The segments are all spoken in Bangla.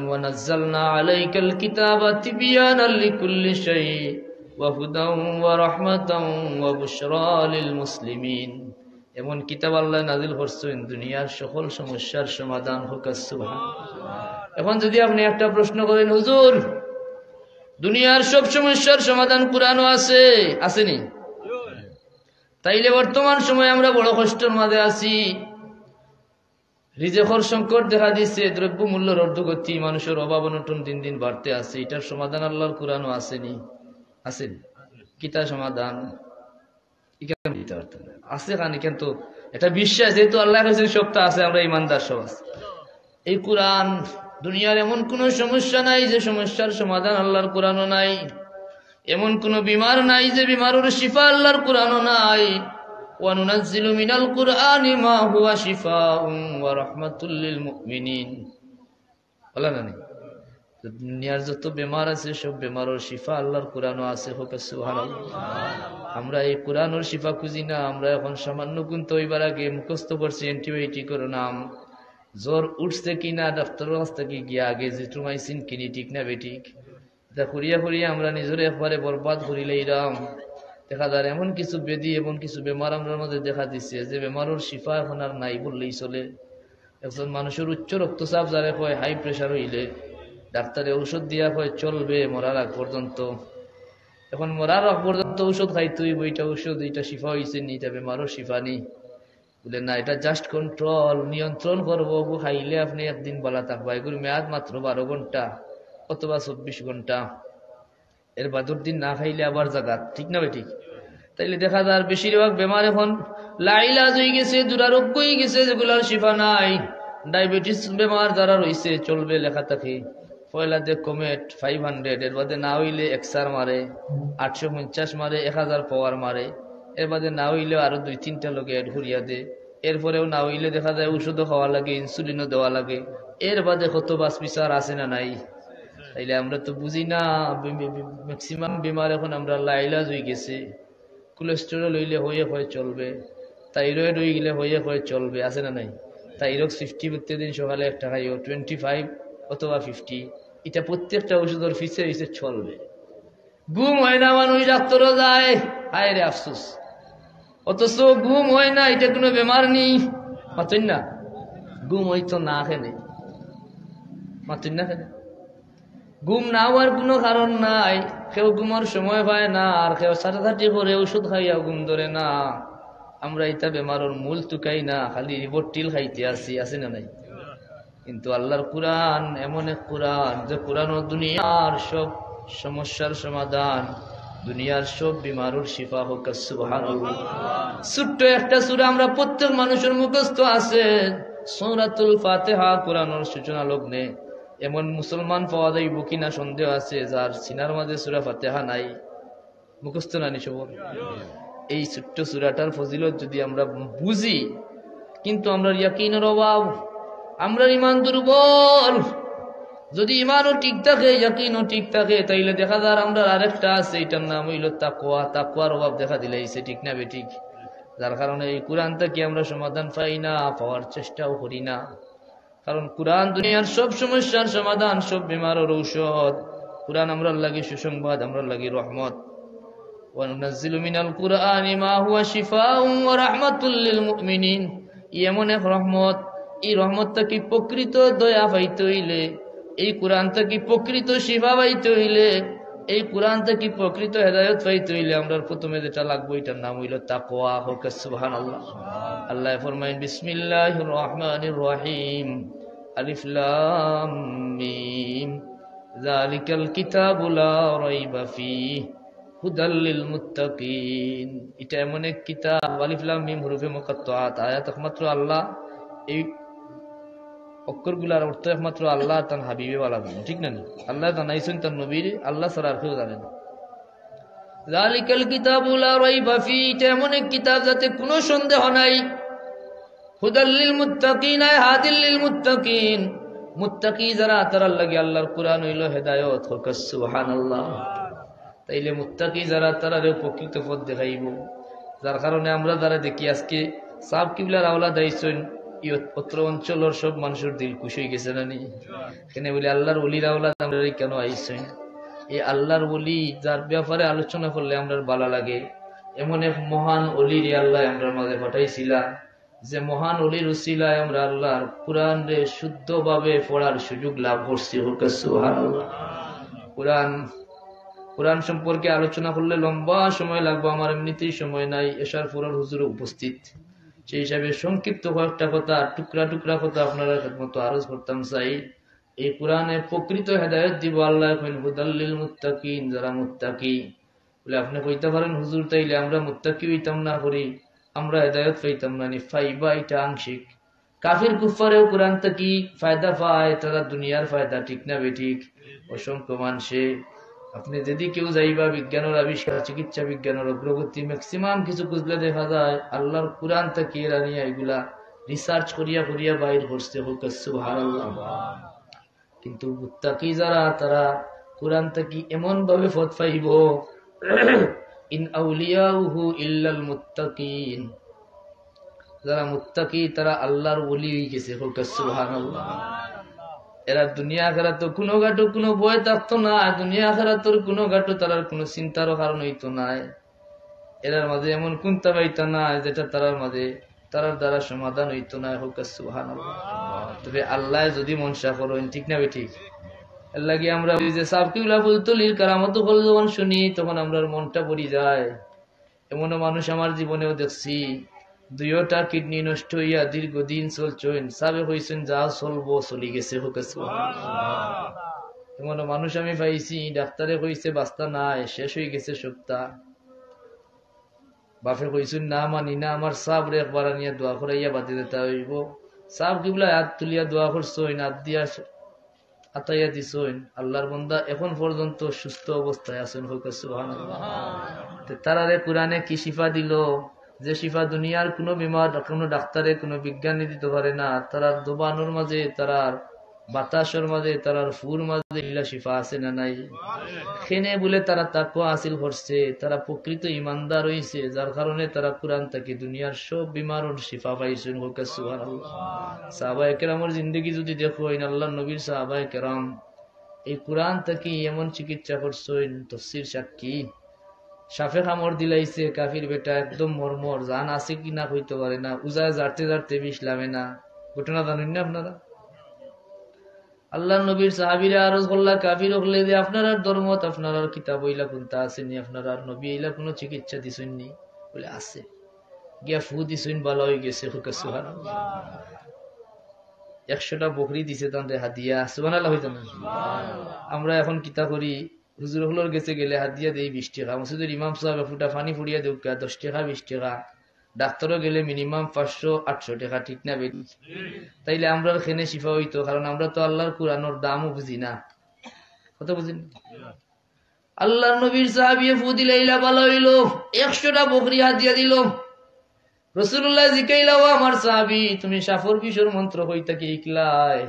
ওয়ানাজ্জালনা আলাইকাল কিতাবা তিবয়ানাল লিকুল্লি শাই ওয়া হুদাও ওয়া রাহমাতাও ওয়া বুশরা লিল মুসলিমিন। এমন কিতাব আল্লাহ নাজিল করছেন দুনিয়ার সকল সমস্যার সমাধান হোক। সুবহানাল্লাহ। এখন যদি আপনি একটা প্রশ্ন করেন, হুজুর দুনিয়ার সব সমস্যার সমাধান কোরআনও আছে, আসেনি? তাইলে বর্তমান সময়ে আমরা বড় কষ্টের মাঝে আছি, রিজেকর সংকট দেখা দিচ্ছে, দ্রব্য মূল্যের ঊর্ধ্বগতি, মানুষের অভাব অনটন দিন দিন বাড়তে আছে। এটার সমাধান আল্লাহর কোরআনও আসেনি? আছেন? কিতা সমাধান আছে খানি, কিন্তু এটা বিশ্বাস, যেহেতু আল্লাহ কাছে সবটা আছে, আমরা ইমানদার সব আছে। এই কোরআন, দুনিয়ার এমন কোন সমস্যা নাই যে সমস্যার সমাধান আল্লাহর কোরআনও নাই। এমন কোন বিমার নাই যে বিমারের শিফা আল্লাহর কোরআনও নাই। ওয়ানুনাজ্জিলু মিনাল কুরআনি মা হুয়া শিফাউন ওয়া রাহমাতুল লিল মুমিনিন। বলা না? দুনিয়ার যত বেমার আছে সব বেমারের শিফা আল্লাহর কোরআনও আছে। হোক সুবহানাল্লাহ। আমরা এই কোরআনের শিফা খুঁজি না। আমরা এখন সামান্য গুণ তৈবার আগে মুখস্থ করছি অ্যান্টিবায়োটিকের নাম। জ্বর উঠছে কিনা ডাক্তারের কাছ থেকে গিয়া আগে জিট্রোমাইসিন কিনি, ঠিক না বেঠিক? এটা করিয়া করিয়া আমরা নিজের একবারে বরবাদ করিলে এরাম দেখা যায়। এমন কিছু বেদি, এমন কিছু বেমার আমরা মধ্যে দেখা দিচ্ছে যে বেমারের শিফা এখন আর নাই বললেই চলে। একজন মানুষের উচ্চ রক্তচাপ যারে কয়, হাই প্রেশার হইলে ডাক্তারে ঔষধ দিয়া কয় চলবে মরার আগ পর্যন্ত। এখন মরার আগ পর্যন্ত ঔষধ খাইতে হইব, এটা ঔষধ, এটা শিফা হয়েছে নি, এটা বেমারও শিফা নেই বলে না, এটা জাস্ট কন্ট্রোল, নিয়ন্ত্রণ করবো। খাইলে আপনি একদিন বলা থাকবা, এগুলো মেয়াদ মাত্র 12 ঘন্টা অথবা 24 ঘন্টা, এর বাদুর দিন না খাইলে আবার জাগাত, ঠিক না ঠিক? তাইলে দেখা যায় বেশিরভাগ বেমার এখন লাইলাজ হয়ে গেছে, দুরারোগ্য হয়ে গেছে, যেগুলার শিফা নাই। ডায়াবেটিস বেমার যারা রয়েছে চলবে লেখা থাকে পয়লা দিয়ে কমেট 500, এর বাদে না হইলে এক্সার মারে 850 মারে, 1000 পাওয়ার মারে। এর বাদে না হইলেও আরো 2-3টা লোকে অ্যাড করিয়া দে। এরপরেও না হইলে দেখা যায় ওষুধও খাওয়া লাগে, ইনসুলিনও দেওয়া লাগে। এর বাদে কত বাস বিচার আছে না নাই? তাইলে আমরা তো বুঝি না। ম্যাক্সিমাম বিমার এখন আমরা লাইলাজ হয়ে গেছে। কোলেস্টেরল হইলে হয়ে চলবে, থাইরয়েড হয়ে গেলে হয়ে চলবে, আছে না নাই? থাইরয়েড 50 প্রত্যেকদিন সকালে একটা খাইও, 25 অথবা 50, এটা প্রত্যেকটা ওষুধের ফিসে ফিসে চলবে। ঘুম হয় না, মানুষ ডাক্তারও যায়, হায় রে আফসোস। অথচ ঘুম হয় না, এটা কোনো বেমার নেই, মাতুন না। ঘুম হইতো না খেলে, মাতুন না খেলে। ঘুম না হওয়ার কোনো কারণ নাই। কেউ ঘুমার সময় পায় না, আর কেউ সাটাসাটি করে ওষুধ খাইয়া ঘুম ধরে না। আমরা এটা বেমারের মূল টুকাই না, খালি রিবোটিল খাইতে আসি, আছে না নাই? কিন্তু আল্লাহর কোরআন এমন এক কোরআন যে কোরআন দুনিয়ার সব সমস্যার সমাধান, দুনিয়ার সব বিমারের শিফা হোক। সুবহানাল্লাহ। ছোট্ট একটা সূরা আমরা প্রত্যেক মানুষের মুখস্থ আছে, সূরাতুল ফাতিহা। কোরআনের সূচনা লগ্নে এমন মুসলমান পাওয়া যাইব কিনা সন্দেহ আছে যার সিনার মাঝে সূরা ফাতিহা নাই, মুখস্থ নানি সবর। এই ছোট্ট সূরাটার ফজিলত যদি আমরা বুঝি, কিন্তু আমরা ইয়াকিনের অভাব, আমরা ইমান দুর্বল। যদি ইমানও ঠিক থাকে, ইয়াকিনও ঠিক থাকে, তাইলে দেখা যায় আমরা আরেকটা আছে, এটার নাম হইল তাকওয়া। তাকওয়ার অভাব দেখা দিলাইছে, ঠিক না বেঠিক? যার কারণে এই কোরআন থেকে আমরা সমাধান পাই না, পাওয়ার চেষ্টাও করি না। কারণ কোরআন দুনিয়ার সব সমস্যার সমাধান, সব বিমারের ঔষধ। কোরআন আমরা লাগি সুসংবাদ, আমরা লাগি রহমত। ওয়ানুনাজ্জিলু মিনাল কুরআনি মা হুয়া শিফাউন ওয়া রাহমাতুল লিল মুমিনিন। এমন এক রহমত, এই রহমতটা কি প্রকৃত দয়া পাইতে হইলে, এই কোরআন থেকে প্রকৃত শিফা পাইতে হইলে, এই কোরআন থেকে প্রকৃত হেদায়েত পাইতে হইলে আমরা প্রথমে যেটা লাগবে এটার নাম হইল তাকওয়া। হোক সুবহানাল্লাহ। আল্লাহ ফরমায়েন, বিসমিল্লাহির রহমানির রহিম, আলিফ লাম মিম, যালিকাল কিতাবু লা রাইবা ফীহি হুদাল লিল মুত্তাকিন। এটা এমন এক কিতাব, আলিফ লাম মিম হরফে মুকাত্তাআত, আয়াত একমাত্র আল্লাহ, এই অক্ষরগুলার অর্থ একমাত্র আল্লাহ তার হাবিবে বলা যায়, ঠিক না? আল্লাহ জানাইছেন তার নবীর, আল্লাহ ছাড়া আর কেউ জানে না। যালিকাল কিতাবু লা রাইবা ফীহি, এটা এমন এক কিতাব যাতে কোনো সন্দেহ নাই। হুদাল লিল মুত্তাকিন, হাদিল লিল মুত্তাকিন, মুত্তাকি যারা তারার লাগি আল্লাহর কোরআন হইল হেদায়েত। হোক সুবহানাল্লাহ। তাইলে মুত্তাকি যারা তারারে প্রকৃত পথ দেখাইব। যার কারণে আমরা যারা দেখি আজকে সাব কিবলার আওলাদ আইছেন, অত্র অঞ্চলের সব মানুষের দিল খুশি হয়ে গেছে না নি? এখানে বলি আল্লাহর ওলিরা আমরা কেন আইসেন? এই আল্লাহর ওলি যার ব্যাপারে আলোচনা করলে আমরা ভালো লাগে, এমন এক মহান অলির আল্লাহ আমরা মাঝে পাঠাইছিলাম, যে মহান অলির উসিলায় আমরা আল্লাহর কোরআন রে শুদ্ধ ভাবে পড়ার সুযোগ লাভ করছি। সুবহানাল্লাহ। কোরআন সম্পর্কে আলোচনা করলে লম্বা সময় লাগবে, আমার এমনিতেই সময় নাই, এশার পরের হুজুর উপস্থিত, সেই হিসাবে সংক্ষিপ্ত কয়েকটা কথা, টুকরা টুকরা কথা আপনারা মতো আরজ করতাম চাই। এই কোরআনে প্রকৃত হেদায়েত দিব আল্লাহ, হুদাল্লিল মুত্তাকিন, যারা মুত্তাকি। বলে আপনি কইতে পারেন হুজুর তাইলে আমরা মুত্তাকি হইতাম না করি, আমরা হেদায়েত পাইতাম না নি? ফাইবা, এটা আংশিক। কাফির কুফারেও কোরআন থেকে ফায়দা পায়, তারা দুনিয়ার ফায়দা, ঠিক না বেঠিক? অসংখ্য মানুষে আপনি যদি কেউ যাইবা বিজ্ঞানের আবিষ্কার, চিকিৎসা বিজ্ঞানের অগ্রগতি, ম্যাক্সিমাম কিছু খুঁজলে দেখা যায় আল্লাহর কোরআন থেকে এরা নিয়ে এগুলা রিসার্চ করিয়া করিয়া বাইর করছে। সুবহানাল্লাহ। কিন্তু মুত্তাকি যারা, তারা কোরআন থেকে এমন ভাবে ফত পাইব, ইন আউলিয়াউহু ইল্লাল মুত্তাকিন, যারা মুত্তাকি তারা আল্লাহর ওলি হয়ে গেছে। সুবহানাল্লাহ। এরা দুনিয়া আখিরাতে কোনো গাটো কোনো ভয় থাকতো না, দুনিয়া আখিরাতের কোনো গাটো তারার কোনো চিন্তারও কারণ হইতো না, এরার মাঝে এমন কুন্তা পাইতো না যেটা তারার মাঝে তারার দ্বারা সমাধান হইতো না। সুবহানাল্লাহ। তবে আল্লাহ যদি মনসা করেন, ঠিক না ঠিক? এর লাগে আমরা যে সাবকিউলা বলতো লির কারামত বল যখন শুনি তখন আমরা মনটা পড়ি যায়। এমনও মানুষ আমার জীবনেও দেখছি, দুইটা কিডনি নষ্ট হইয়া দীর্ঘদিন চলছেন, সাবে হইছেন যা চলবো চলি গেছে। এমন মানুষ আমি পাইছি, ডাক্তারে কইছে বাস্তা নাই, শেষ হয়ে গেছে সপ্তাহ, বাপে কইছেন না মানি না, আমার সাব রে একবার আনিয়া দোয়া করাইয়া বাদে দিতে হইব। সাব কিবলা হাত তুলিয়া দোয়া করছেন, হাত দিয়া আতাইয়া দিছেন, আল্লাহর বান্দা এখন পর্যন্ত সুস্থ অবস্থায় আছেন। সুবহানাল্লাহ। তারারে কোরআনে কি শিফা দিল, যে শিফা দুনিয়ার কোনো বিমার কোনো ডাক্তারে কোনো বিজ্ঞানী দিতে পারে না। তারার দোবানোর মাঝে, তারার বাতাসের মাঝে, তারার ফুর মাঝে ইলা শিফা আছে না নাই? খেনে বলে তারা তাকওয়া হাসিল করছে, তারা প্রকৃত ইমানদার হইছে, যার কারণে তারা কোরআন থেকে দুনিয়ার সব বিমারের শিফা পাইছেন। সুবহানাল্লাহ। সাহাবায়ে কেরামের জিন্দেগি যদি দেখো, আল্লাহর নবীর সাহাবায়ে কেরাম এই কোরআন থেকে এমন চিকিৎসা করছেন, তাফসীর সাক্ষী। সাফে কামড় দিলাইছে, কাফির বেটা একদম মরমর, জান আছে কিনা হইতে পারে না, উজায় জারতে জারতে বিষ লামে না। ঘটনা জানেন না আপনারা? আল্লাহ নবীর সাহাবীরা আরজ করলা কাফির হলে যে আপনার ধর্মত, আপনার কিতাব ইলা কোনটা আসেনি, আপনার নবী ইলা কোনো চিকিৎসা দিছেননি? বলে আছে। গিয়া ফু দিছেন, ভালো হয়ে গেছে। সুবহানাল্লাহ। 100টা বকরি দিছে তাদের হাদিয়া। সুবহানাল্লাহ হইতো না? আমরা এখন কিতা করি, হুজুর হলোর গেছে গেলে হাদিয়া দেই 20 টাকা, মসজিদের ইমাম সাহেব ফুটা পানি ফুড়িয়া দেউ 10 টাকা 20 টাকা, ডাক্তারও গেলে মিনিমাম 500-800 টাকা, ঠিক না বেটি? তাইলে আমরা খেনে শিফা হইতো, কারণ আমরা তো আল্লাহর কোরআনের দামও বুঝি না। কত বুঝি? আল্লাহর নবীর সাহাবী ফু দিলে ইলা ভালো হইলো, 100টা বকরি হাদিয়া দিল। রাসূলুল্লাহ জিকাইলা, ও আমার সাহাবী, তুমি সাফর বিশর মন্ত্র কইতা কি ইকলাই?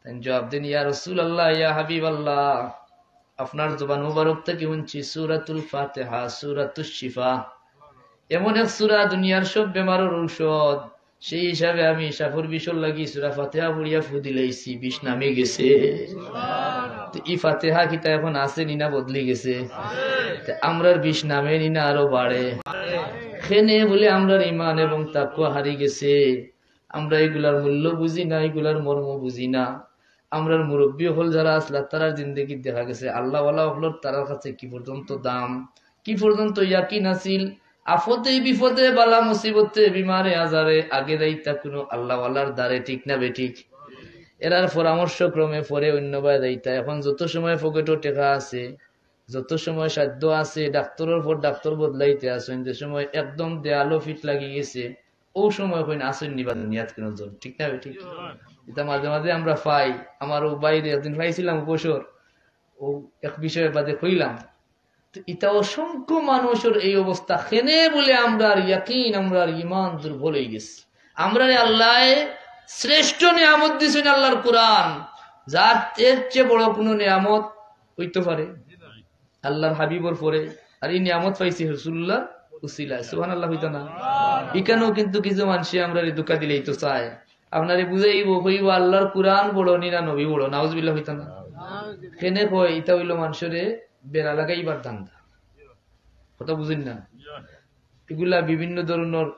তাই জবাব দেন, ইয়া রাসূলুল্লাহ, ইয়া হাবিবাল্লাহ, আপনার জবান মুবারক থেকে শুনছি সূরাতুল ফাতিহা, সূরাতুশ শিফা, এমন এক সূরা দুনিয়ার সব বেমারের ঔষধ। সেই হিসাবে আমি সাফর বিশর লাগি সূরা ফাতিহা পড়িয়া ফু দিলাইছি, বিষ নামে গেছে। তো এই ফাতিহা কিতা এখন আছে নিনা বদলি গেছে? আমরার বিষ নামে নিনা আরো বাড়ে। খেনে বলে আমরার ইমান এবং তাকওয়া হারিয়ে গেছে। আমরা এগুলার মূল্য বুঝি না, এগুলার মর্ম বুঝি না। আমরার মুরব্বী হল যারা আসলা, তারার জিন্দগি দেখা গেছে আল্লাহওয়ালা হলর তারার কাছে কি পর্যন্ত দাম, কি পর্যন্ত ইয়াকিন আসিল। আফতে বিপদে বালা মুসিবতে বিমারে আজারে আগে দায়িত্ব কোনো আল্লাহওয়ালার দ্বারে, ঠিক না বেঠিক? এরার পরামর্শ ক্রমে পরে অন্য বায় দায়িত্ব। এখন যত সময় পকেটও টেকা আছে, যত সময় সাধ্য আছে, ডাক্তারের পর ডাক্তার বদলাইতে আসেন, যে সময় একদম দেয়ালো ফিট লাগি গেছে, ও সময় হইন আসেন নিবা দুনিয়াত কেন জন, ঠিক না বেঠিক? এটা মাঝে মাঝে আমরা পাই। আমার ও বাইরে একদিন পাইছিলাম উপসর, ও এক বিষয়ে বাদে কইলাম, এটা অসংখ্য মানুষের এই অবস্থা। খেনে বলে আমরা ইয়াকিন, আমরা ইমান দুর্বল হয়ে গেছে। আমরা আল্লাহ শ্রেষ্ঠ নিয়ামত দিয়েছেন, আল্লাহর কোরআন, যার এর চেয়ে বড় কোনো নিয়ামত হইতে পারে আল্লাহর হাবিবর পরে। আর এই নিয়ামত পাইছি রাসূলুল্লাহ উসিলায়। সুবহানাল্লাহ হইতো না? এখানেও কিন্তু কিছু মানুষ আমরা দুঃখা দিলেই তো চায় আপনারে বুঝাইব হইব আল্লাহর কুরআন বড় নিরা নবী বড় নাউজুবিল্লাহ হইতা না কেনে কয় এটা হইল মানুষের বেড়া লাগাইবার ধান্দা কথা বুঝেন না এগুলা বিভিন্ন ধরনের